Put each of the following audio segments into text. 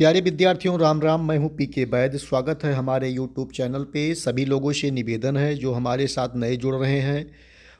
प्यारे विद्यार्थियों, राम राम। मैं हूं पीके वैद। स्वागत है हमारे यूट्यूब चैनल पे। सभी लोगों से निवेदन है जो हमारे साथ नए जुड़ रहे हैं,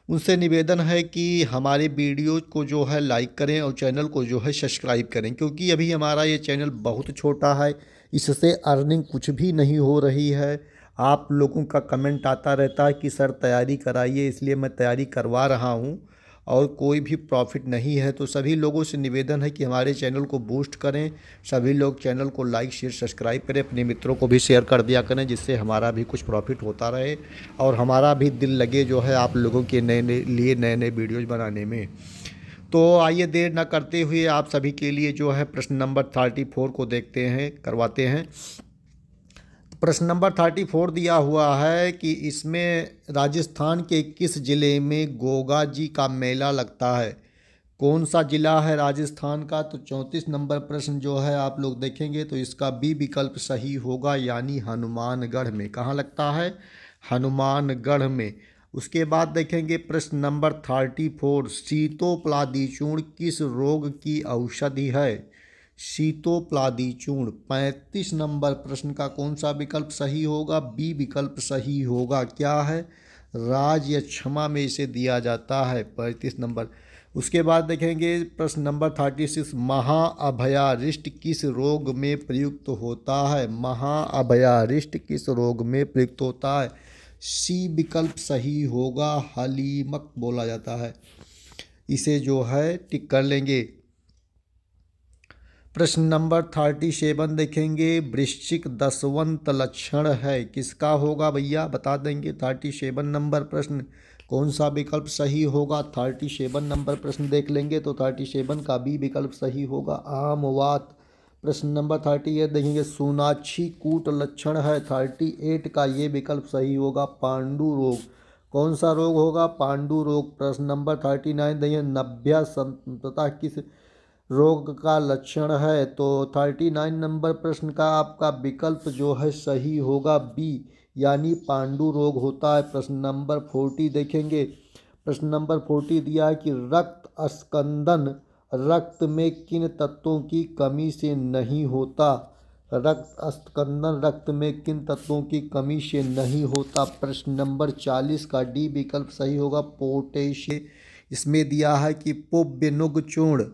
उनसे निवेदन है कि हमारे वीडियो को जो है लाइक करें और चैनल को जो है सब्सक्राइब करें, क्योंकि अभी हमारा ये चैनल बहुत छोटा है। इससे अर्निंग कुछ भी नहीं हो रही है। आप लोगों का कमेंट आता रहता है कि सर तैयारी कराइए, इसलिए मैं तैयारी करवा रहा हूँ और कोई भी प्रॉफिट नहीं है। तो सभी लोगों से निवेदन है कि हमारे चैनल को बूस्ट करें। सभी लोग चैनल को लाइक शेयर सब्सक्राइब करें, अपने मित्रों को भी शेयर कर दिया करें, जिससे हमारा भी कुछ प्रॉफिट होता रहे और हमारा भी दिल लगे जो है आप लोगों के नए नए वीडियोज़ बनाने में। तो आइए देर ना करते हुए आप सभी के लिए जो है प्रश्न नंबर 34 को देखते हैं, करवाते हैं। प्रश्न नंबर 34 दिया हुआ है कि इसमें राजस्थान के किस ज़िले में गोगा जी का मेला लगता है। कौन सा ज़िला है राजस्थान का? तो 34 नंबर प्रश्न जो है आप लोग देखेंगे तो इसका बी विकल्प सही होगा, यानी हनुमानगढ़ में। कहाँ लगता है? हनुमानगढ़ में। उसके बाद देखेंगे प्रश्न नंबर 34, शीतोप्लादी चूर्ण किस रोग की औषधि है? शीतोप्लादी चूर्ण। 35 नंबर प्रश्न का कौन सा विकल्प सही होगा? बी विकल्प सही होगा। क्या है? राज या क्षमा में इसे दिया जाता है। 35 नंबर। उसके बाद देखेंगे प्रश्न नंबर 36, महाअभयारिष्ट किस रोग में प्रयुक्त होता है? महाअभयारिष्ट किस रोग में प्रयुक्त होता है? सी विकल्प सही होगा, हलीमक बोला जाता है। इसे जो है टिक कर लेंगे। प्रश्न नंबर 37 देखेंगे, वृश्चिक दशवंत लक्षण है, किसका होगा भैया? बता देंगे। 37 नंबर प्रश्न कौन सा विकल्प सही होगा? 37 नंबर प्रश्न देख लेंगे तो 37 का बी विकल्प सही होगा, आमवात। प्रश्न नंबर 38 देखेंगे, सोनाक्षी कूट लक्षण है, 38 का ये विकल्प सही होगा, पांडु रोग। कौन सा रोग होगा? पांडु रोग। प्रश्न नंबर 39 देखेंगे, नभ्य संतता किस रोग का लक्षण है? तो 39 नंबर प्रश्न का आपका विकल्प जो है सही होगा, बी, यानी पांडु रोग होता है। प्रश्न नंबर 40 देखेंगे। प्रश्न नंबर 40 दिया है कि रक्त अस्कंदन रक्त में किन तत्वों की कमी से नहीं होता? रक्त अस्कंदन रक्त में किन तत्वों की कमी से नहीं होता? प्रश्न नंबर 40 का डी विकल्प सही होगा, पोटेशियम। इसमें दिया है कि पुव्यनुग चूर्ण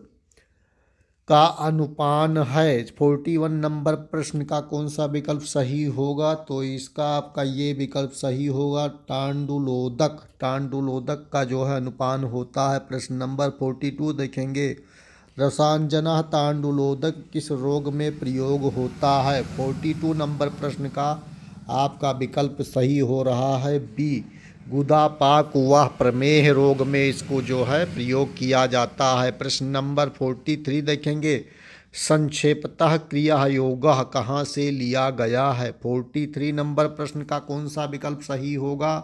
का अनुपान है। 41 नंबर प्रश्न का कौन सा विकल्प सही होगा? तो इसका आपका ये विकल्प सही होगा, टांडुलोदक। टांडुलोदक का जो है अनुपान होता है। प्रश्न नंबर 42 देखेंगे, रसांजना तांडुलोदक किस रोग में प्रयोग होता है? 42 नंबर प्रश्न का आपका विकल्प सही हो रहा है, बी, गुदापाक व प्रमेह रोग में इसको जो है प्रयोग किया जाता है। प्रश्न नंबर 43 देखेंगे, संक्षेपतः क्रिया योगः कहाँ से लिया गया है? 43 नंबर प्रश्न का कौन सा विकल्प सही होगा?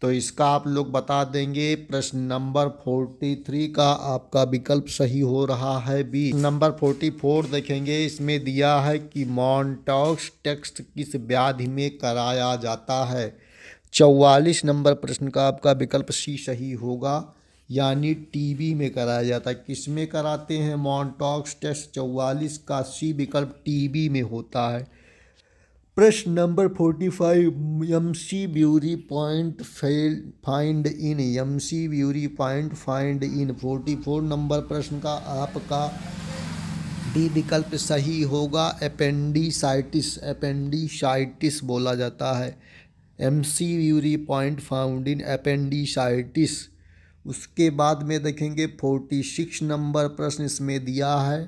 तो इसका आप लोग बता देंगे। प्रश्न नंबर 43 का आपका विकल्प सही हो रहा है, बी। नंबर 44 देखेंगे। इसमें दिया है कि मॉन्टॉक्स टेस्ट किस व्याधि में कराया जाता है? 44 नंबर प्रश्न का आपका विकल्प सी सही होगा, यानी टीबी में कराया जाता है। किस में कराते हैं मॉन्टॉक्स टेस्ट? 44 का सी विकल्प टीबी में होता है। प्रश्न number 45, MC bury point find in. MC bury point find in. 44 number प्रश्न का आपका डी विकल्प सही होगा, अपेंडिसाइटिस। अपेंडिसाइटिस बोला जाता है। MC bury point found in appendicitis. उसके बाद में देखेंगे 46 नंबर प्रश्न इसमें दिया है,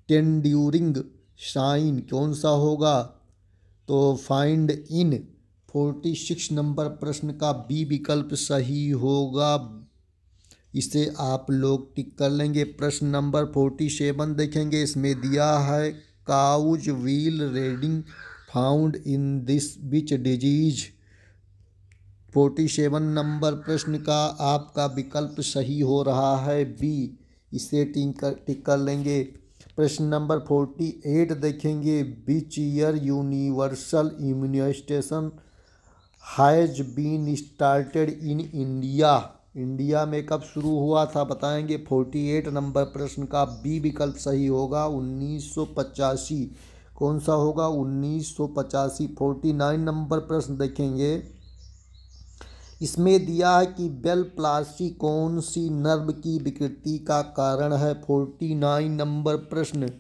टेंड्यूरिंग साइन कौन सा होगा? तो फाइंड इन। 46 नंबर प्रश्न का बी विकल्प सही होगा, इसे आप लोग टिक कर लेंगे। प्रश्न नंबर 47 देखेंगे। इसमें दिया है, cause wheel reading found in this which disease. 47 नंबर प्रश्न का आपका विकल्प सही हो रहा है, बी, इसे टिक कर लेंगे। प्रश्न नंबर 48 देखेंगे, which year universal immunization has been started in India. India में कब शुरू हुआ था बताएंगे। 48 नंबर प्रश्न का बी विकल्प सही होगा 1985। कौन सा होगा 1985। 49 नंबर प्रश्न देखेंगे, इसमें दिया है कि बेल प्लासी कौन सी नर्व की विकृति का कारण है। 49 नंबर प्रश्न,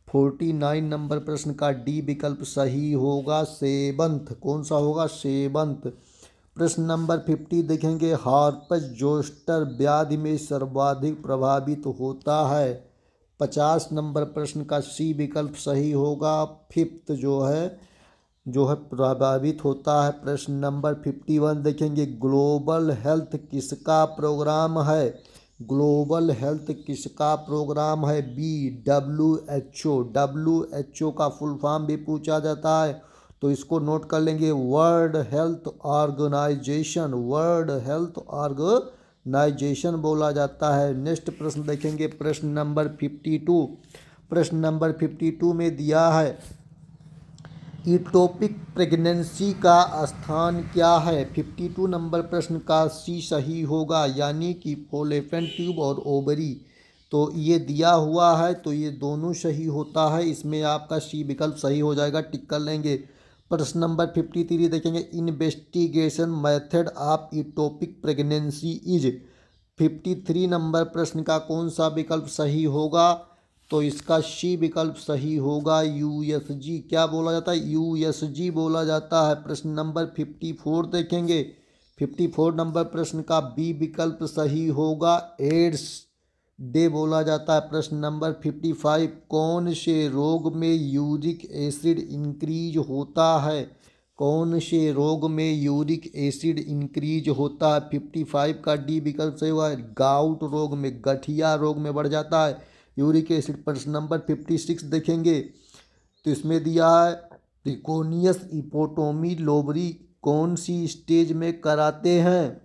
49 नंबर प्रश्न का डी विकल्प सही होगा सेवंथ। कौन सा होगा सेवंथ। प्रश्न नंबर 50 देखेंगे, हार्पस जोस्टर व्याधि में सर्वाधिक प्रभावित होता है। 50 नंबर प्रश्न का सी विकल्प सही होगा फिफ्थ जो है प्रभावित होता है। प्रश्न नंबर 51 देखेंगे, ग्लोबल हेल्थ किसका प्रोग्राम है। ग्लोबल हेल्थ किसका प्रोग्राम है। B WHO। WHO का फुल फॉर्म भी पूछा जाता है तो इसको नोट कर लेंगे, world health organisation. World health organisation बोला जाता है। नेक्स्ट प्रश्न देखेंगे, प्रश्न नंबर 52। प्रश्न नंबर 52 में दिया है, इटोपिक प्रेगनेंसी का स्थान क्या है। 52 नंबर प्रश्न का सी सही होगा, यानी कि फॉलोपियन ट्यूब और ओवरी। तो ये दिया हुआ है तो ये दोनों सही होता है, इसमें आपका सी विकल्प सही हो जाएगा, टिक कर लेंगे। प्रश्न नंबर 53 देखेंगे, investigation method of ectopic pregnancy is. 53 नंबर प्रश्न का कौन सा विकल्प सही होगा, तो इसका सी विकल्प सही होगा USG। क्या बोला जाता है, USG बोला जाता है। प्रश्न नंबर 54 देखेंगे, 54 नंबर प्रश्न का बी विकल्प सही होगा एड्स डे बोला जाता है। प्रश्न नंबर 55, कौन से रोग में यूरिक एसिड इंक्रीज होता है। कौन से रोग में यूरिक एसिड इंक्रीज होता है। 55 का डी विकल्प सही हुआ है, गाउट रोग में, गठिया रोग में बढ़ जाता है यूरिक एसिड। प्रश्न नंबर 56 देखेंगे तो इसमें दिया है, त्रिकोनियस इपोटोमी लोबरी कौन सी स्टेज में कराते हैं।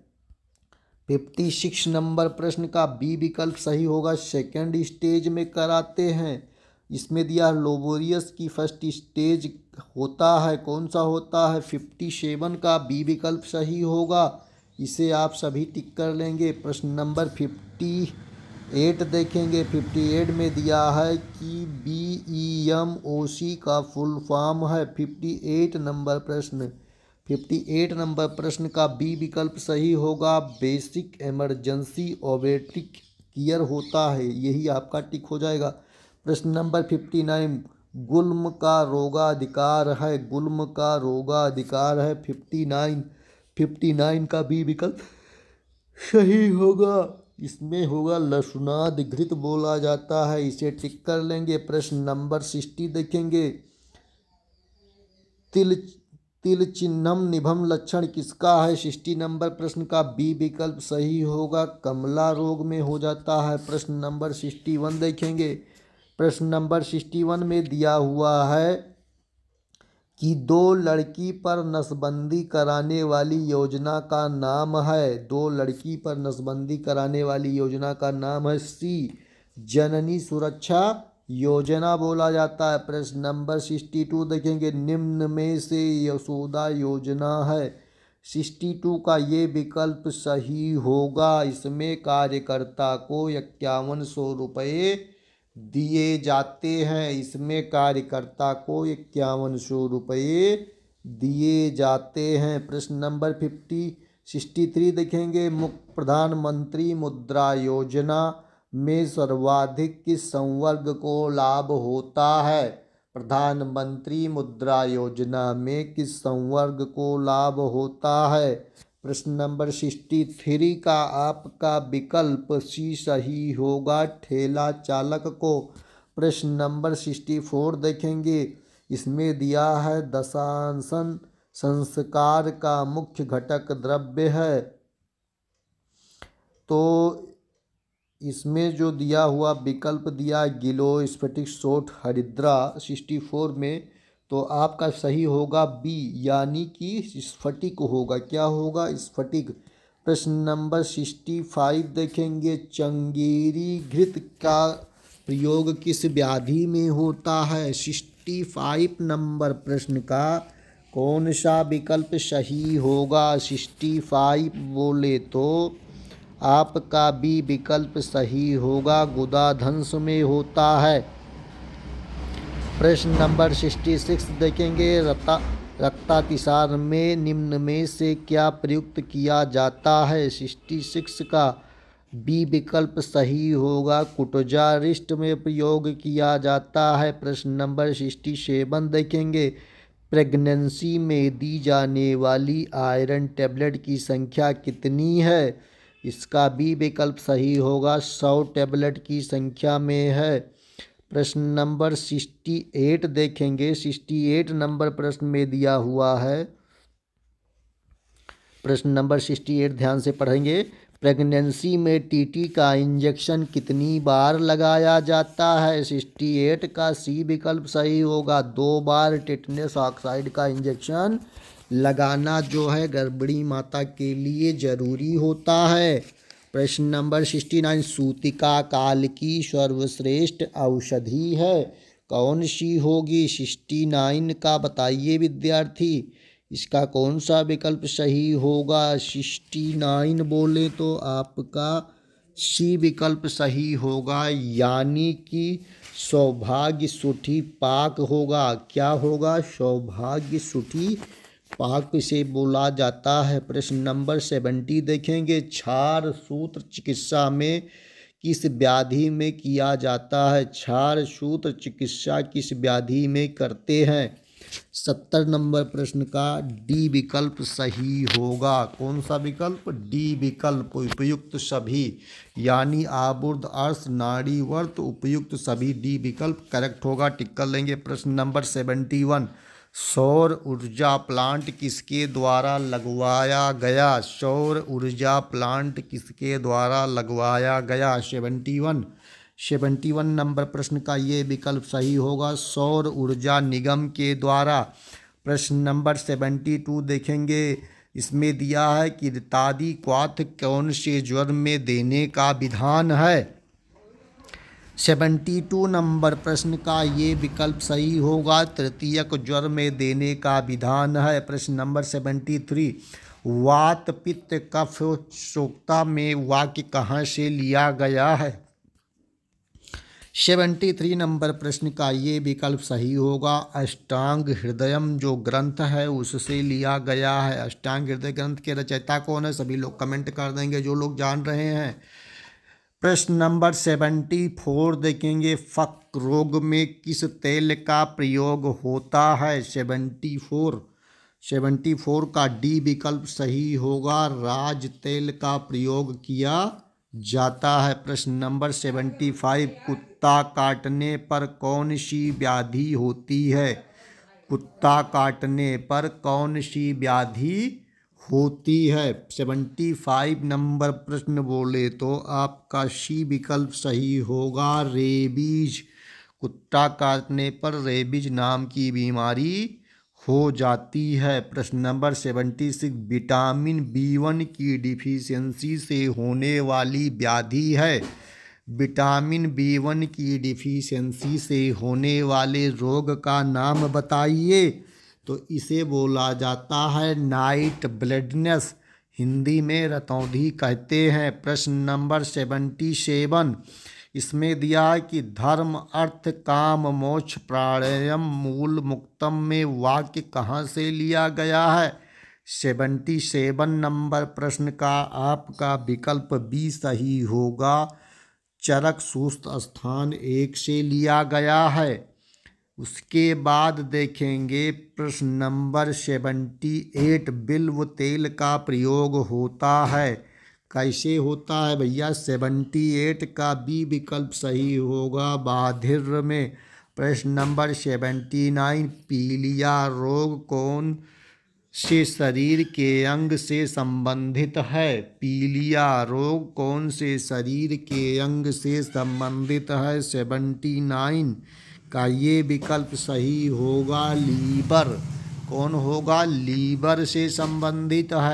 56 नंबर प्रश्न का बी विकल्प सही होगा, सेकेंड स्टेज में कराते हैं। इसमें दिया लोबोरियस की फर्स्ट स्टेज होता है, कौन सा होता है। 57 का बी विकल्प सही होगा, इसे आप सभी टिक कर लेंगे। प्रश्न नंबर 58 देखेंगे, 58 में दिया है कि BEMOC का फुल फॉर्म है। 58 नंबर प्रश्न, 58 नंबर प्रश्न का बी विकल्प सही होगा, बेसिक इमरजेंसी ऑब्स्टेट्रिक केयर होता है, यही आपका टिक हो जाएगा। प्रश्न नंबर 59, गुल्म का रोगाधिकार है। गुल्म का रोगाधिकार है 59 का बी विकल्प सही होगा, इसमें होगा लसुनाद घृत बोला जाता है, इसे टिक कर लेंगे। प्रश्न नंबर 60 देखेंगे, तिल चिन्हम निभम लक्षण किसका है। 60 नंबर प्रश्न का बी विकल्प सही होगा, कमला रोग में हो जाता है। प्रश्न नंबर 61 देखेंगे, प्रश्न नंबर 61 में दिया हुआ है कि 2 लड़की पर नसबंदी कराने वाली योजना का नाम है। 2 लड़की पर नसबंदी कराने वाली योजना का नाम है, सी जननी सुरक्षा योजना बोला जाता है। प्रश्न नंबर 62 देखेंगे, निम्न में से यशोदा योजना है। 62 का ये विकल्प सही होगा, इसमें कार्यकर्ता को 5100 रुपये दिए जाते हैं। इसमें कार्यकर्ता को 5100 रुपये दिए जाते हैं। प्रश्न नंबर 63 देखेंगे, प्रधानमंत्री मुद्रा योजना में सर्वाधिक किस संवर्ग को लाभ होता है। प्रधानमंत्री मुद्रा योजना में किस संवर्ग को लाभ होता है। प्रश्न नंबर 63 का आपका विकल्प सी सही होगा, ठेला चालक को। प्रश्न नंबर 64 देखेंगे, इसमें दिया है दशांशन संस्कार का मुख्य घटक द्रव्य है। तो इसमें जो दिया हुआ विकल्प दिया गिलो स्फटिक सोट हरिद्रा 64 में, तो आपका सही होगा बी, यानी कि स्फटिक होगा। क्या होगा, स्फटिक। प्रश्न नंबर 65 देखेंगे, चंगेरी घृत का प्रयोग किस व्याधि में होता है। 65 नंबर प्रश्न का कौन सा विकल्प सही होगा। 65 बोले तो आपका बी विकल्प सही होगा, गुदा धनुष में होता है। प्रश्न नंबर 66 देखेंगे, रक्तातिसार में निम्न में से क्या प्रयुक्त किया जाता है। 66 का बी विकल्प सही होगा, कुटजारिस्ट में प्रयोग किया जाता है। प्रश्न नंबर 67 देखेंगे, प्रेगनेंसी में दी जाने वाली आयरन टैबलेट की संख्या कितनी है। इसका बी विकल्प सही होगा, 100 टैबलेट की संख्या में है। प्रश्न नंबर 68 देखेंगे, 68 नंबर प्रश्न में दिया हुआ है। प्रश्न नंबर 68 ध्यान से पढ़ेंगे, प्रेगनेंसी में टीटी का इंजेक्शन कितनी बार लगाया जाता है। 68 का सी विकल्प सही होगा, 2 बार टिटेनस ऑक्साइड का इंजेक्शन लगाना जो है गर्भणी माता के लिए ज़रूरी होता है। प्रश्न नंबर 69, सूतिका काल की सर्वश्रेष्ठ औषधि है, कौन सी होगी। 69 का बताइए विद्यार्थी, इसका कौन सा विकल्प सही होगा। 69 बोले तो आपका सी विकल्प सही होगा, यानी कि सौभाग्य सुठी पाक होगा। क्या होगा, सौभाग्य सुठी पाक से बोला जाता है। प्रश्न नंबर 70 देखेंगे, क्षार सूत्र चिकित्सा में किस व्याधि में किया जाता है। क्षार सूत्र चिकित्सा किस व्याधि में करते हैं। 70 नंबर प्रश्न का डी विकल्प सही होगा, कौन सा विकल्प, डी विकल्प, उपयुक्त सभी, यानी आबुर्द अर्श नाड़ीवर्त उपयुक्त सभी, डी विकल्प करेक्ट होगा, टिक कर लेंगे। प्रश्न नंबर 71, सौर ऊर्जा प्लांट किसके द्वारा लगवाया गया। सौर ऊर्जा प्लांट किसके द्वारा लगवाया गया। 71 नंबर प्रश्न का ये विकल्प सही होगा, सौर ऊर्जा निगम के द्वारा। प्रश्न नंबर 72 देखेंगे, इसमें दिया है कि इत्यादि क्वाथ कौन से ज्वर में देने का विधान है। 72 नंबर प्रश्न का ये विकल्प सही होगा, तृतीयक ज्वर में देने का विधान है। प्रश्न नंबर 73, वात पित्त कफ शोकता में वाक्य कहाँ से लिया गया है। 73 नंबर प्रश्न का ये विकल्प सही होगा, अष्टांग हृदयम जो ग्रंथ है उससे लिया गया है। अष्टांग हृदय ग्रंथ के रचयिता कौन है, सभी लोग कमेंट कर देंगे जो लोग जान रहे हैं। प्रश्न नंबर 74 देखेंगे, फक रोग में किस तेल का प्रयोग होता है। 74 का डी विकल्प सही होगा, राज तेल का प्रयोग किया जाता है। प्रश्न नंबर 75, कुत्ता काटने पर कौन सी व्याधि होती है। कुत्ता काटने पर कौन सी व्याधि होती है। 75 नंबर प्रश्न बोले तो आपका सी विकल्प सही होगा, रेबीज। कुत्ता काटने पर रेबीज नाम की बीमारी हो जाती है। प्रश्न नंबर 76, विटामिन B1 की डिफिशियंसी से होने वाली व्याधि है। विटामिन B1 की डिफिशियंसी से होने वाले रोग का नाम बताइए। तो इसे बोला जाता है नाइट ब्लाइंडनेस, हिंदी में रतौंधी कहते हैं। प्रश्न नंबर 77, इसमें दिया है कि धर्म अर्थ काम मोक्ष प्राणायाम मूल मुक्तम में वाक्य कहाँ से लिया गया है। 77 नंबर प्रश्न का आपका विकल्प बी सही होगा, चरक सुस्त स्थान 1 से लिया गया है। उसके बाद देखेंगे प्रश्न नंबर 78, बिल्व तेल का प्रयोग होता है, कैसे होता है भैया। 78 का बी विकल्प सही होगा, बाधिर में। प्रश्न नंबर 79, पीलिया रोग कौन से शरीर के अंग से संबंधित है। पीलिया रोग कौन से शरीर के अंग से संबंधित है। 79 का ये विकल्प सही होगा, लीवर। कौन होगा, लीवर से संबंधित है।